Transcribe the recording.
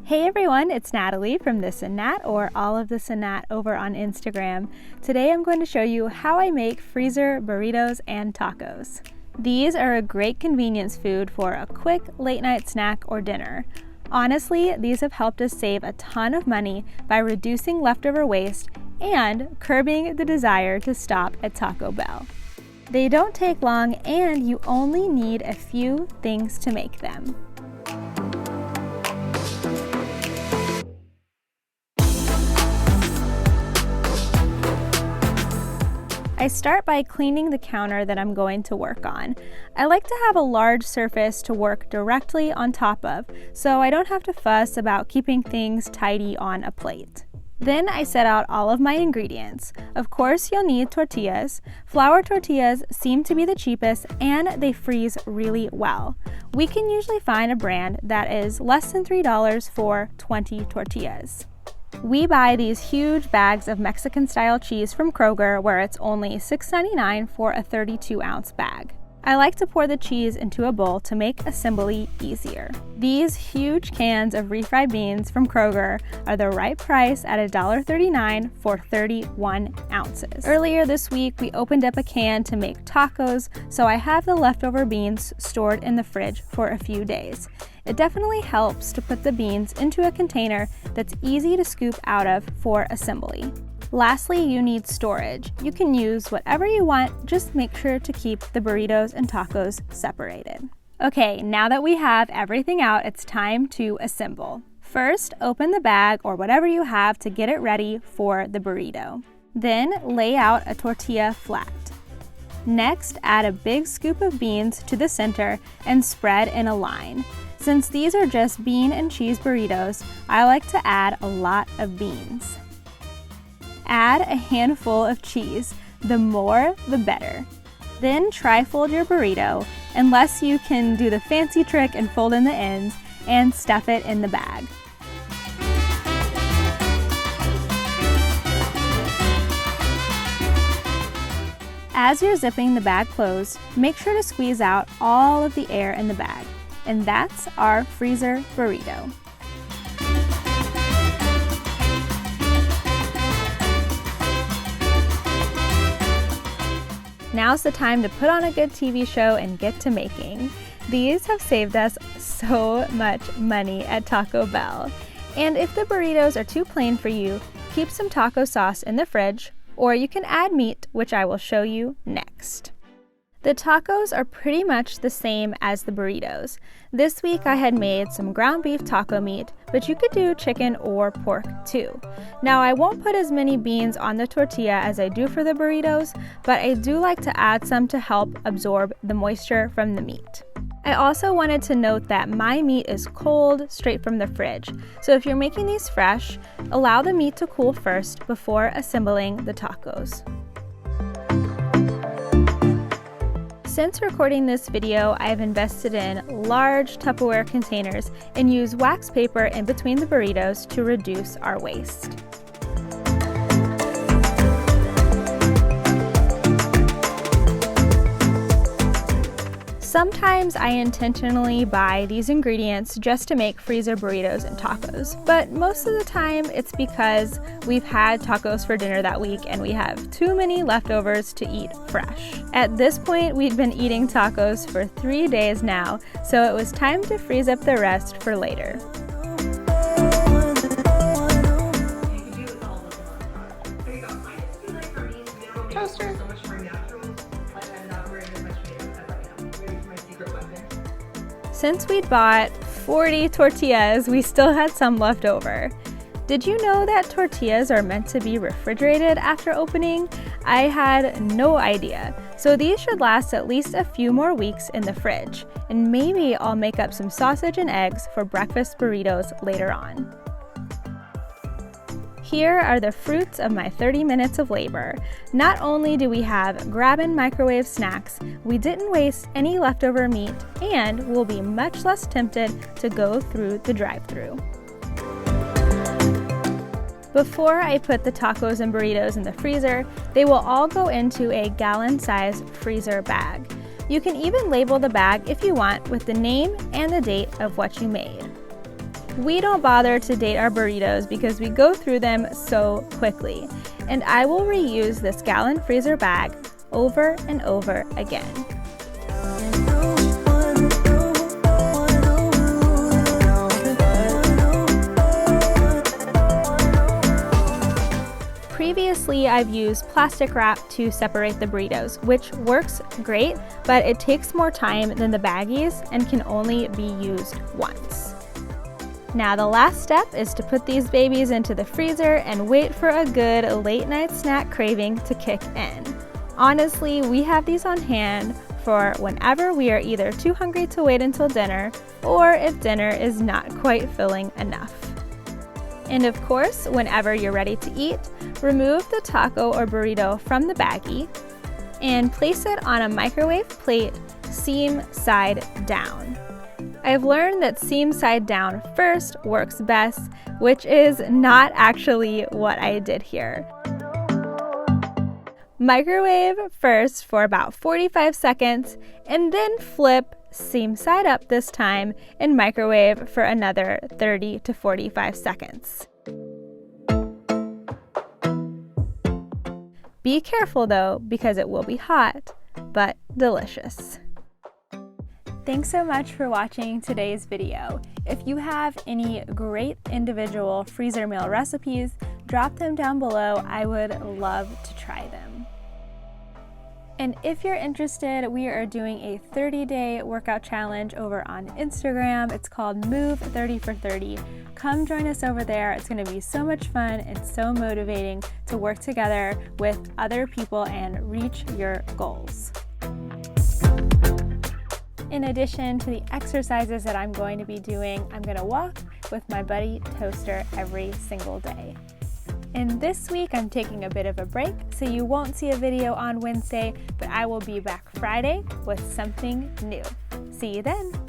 Hey everyone, it's Natalie from This and Nat, or All of This and Nat over on Instagram. Today I'm going to show you how I make freezer burritos and tacos. These are a great convenience food for a quick late night snack or dinner. Honestly, these have helped us save a ton of money by reducing leftover waste and curbing the desire to stop at Taco Bell. They don't take long and you only need a few things to make them. I start by cleaning the counter that I'm going to work on. I like to have a large surface to work directly on top of, so I don't have to fuss about keeping things tidy on a plate. Then I set out all of my ingredients. Of course, you'll need tortillas. Flour tortillas seem to be the cheapest and they freeze really well. We can usually find a brand that is less than $3 for 20 tortillas. We buy these huge bags of Mexican-style cheese from Kroger where it's only $6.99 for a 32-ounce bag. I like to pour the cheese into a bowl to make assembly easier. These huge cans of refried beans from Kroger are the right price at $1.39 for 31 ounces. Earlier this week, we opened up a can to make tacos, so I have the leftover beans stored in the fridge for a few days. It definitely helps to put the beans into a container that's easy to scoop out of for assembly. Lastly, you need storage. You can use whatever you want, just make sure to keep the burritos and tacos separated. Okay, now that we have everything out, it's time to assemble. First, open the bag or whatever you have to get it ready for the burrito. Then, lay out a tortilla flat. Next, add a big scoop of beans to the center and spread in a line. Since these are just bean and cheese burritos, I like to add a lot of beans. Add a handful of cheese. The more, the better. Then tri-fold your burrito, unless you can do the fancy trick and fold in the ends, and stuff it in the bag. As you're zipping the bag closed, make sure to squeeze out all of the air in the bag. And that's our freezer burrito. Now's the time to put on a good TV show and get to making. These have saved us so much money at Taco Bell. And if the burritos are too plain for you, keep some taco sauce in the fridge, or you can add meat, which I will show you next. The tacos are pretty much the same as the burritos. This week I had made some ground beef taco meat, but you could do chicken or pork too. Now I won't put as many beans on the tortilla as I do for the burritos, but I do like to add some to help absorb the moisture from the meat. I also wanted to note that my meat is cold straight from the fridge, so if you're making these fresh, allow the meat to cool first before assembling the tacos. Since recording this video, I have invested in large Tupperware containers and use wax paper in between the burritos to reduce our waste. Sometimes I intentionally buy these ingredients just to make freezer burritos and tacos, but most of the time it's because we've had tacos for dinner that week and we have too many leftovers to eat fresh. At this point, we'd been eating tacos for 3 days now, so it was time to freeze up the rest for later. Toaster. Since we'd bought 40 tortillas, we still had some left over. Did you know that tortillas are meant to be refrigerated after opening? I had no idea. So these should last at least a few more weeks in the fridge, and maybe I'll make up some sausage and eggs for breakfast burritos later on. Here are the fruits of my 30 minutes of labor. Not only do we have grab-and microwave snacks, we didn't waste any leftover meat, and we'll be much less tempted to go through the drive-thru. Before I put the tacos and burritos in the freezer, they will all go into a gallon-sized freezer bag. You can even label the bag if you want with the name and the date of what you made. We don't bother to date our burritos because we go through them so quickly, and I will reuse this gallon freezer bag over and over again. Previously, I've used plastic wrap to separate the burritos, which works great, but it takes more time than the baggies and can only be used once. Now the last step is to put these babies into the freezer and wait for a good late night snack craving to kick in. Honestly, we have these on hand for whenever we are either too hungry to wait until dinner, or if dinner is not quite filling enough. And of course, whenever you're ready to eat, remove the taco or burrito from the baggie and place it on a microwave plate, seam side down. I've learned that seam side down first works best, which is not actually what I did here. Microwave first for about 45 seconds and then flip seam side up this time and microwave for another 30 to 45 seconds. Be careful though, because it will be hot, but delicious. Thanks so much for watching today's video. If you have any great individual freezer meal recipes, drop them down below. I would love to try them. And if you're interested, we are doing a 30-day workout challenge over on Instagram. It's called Move 30 for 30. Come join us over there. It's going to be so much fun and so motivating to work together with other people and reach your goals. In addition to the exercises that I'm going to be doing, I'm going to walk with my buddy Toaster every single day. And this week I'm taking a bit of a break, so you won't see a video on Wednesday, but I will be back Friday with something new. See you then!